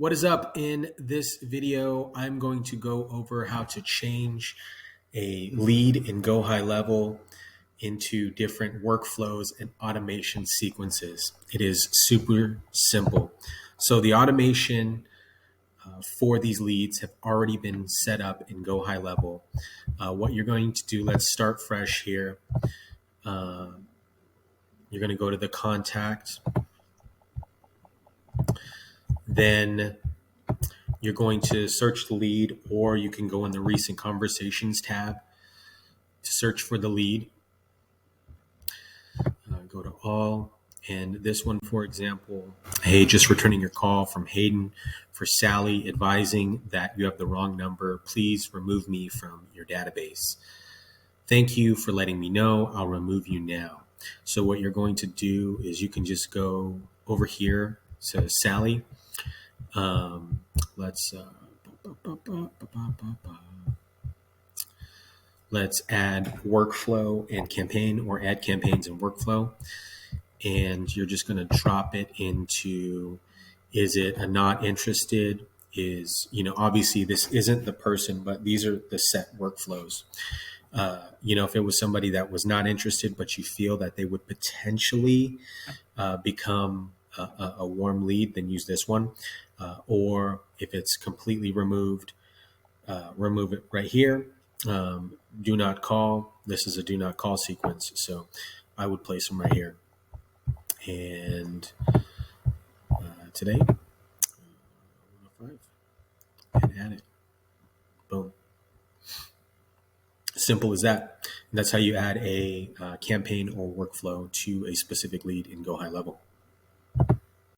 What is up? In this video, I'm going to go over how to change a lead in Go High Level into different workflows and automation sequences. It is super simple. So the automation for these leads have already been set up in Go High Level. What you're going to do, let's start fresh here. You're going to go to the contact. Then you're going to search the lead, or you can go in the recent conversations tab to search for the lead. Go to all, and this one, for example, hey, just returning your call from Hayden for Sally, advising that you have the wrong number. Please remove me from your database. Thank you for letting me know. I'll remove you now. So what you're going to do is you can just go over here to Sally. Let's add workflow and campaign, or add campaigns and workflow. And you're just going to drop it into, is it a not interested? Obviously this isn't the person, but these are the set workflows. If it was somebody that was not interested, but you feel that they would potentially become a warm lead, then use this one. Or if it's completely removed, remove it right here. Do not call. This is a do not call sequence. So I would place them right here. And today, 105, and add it. Boom. Simple as that. And that's how you add a campaign or workflow to a specific lead in Go High Level.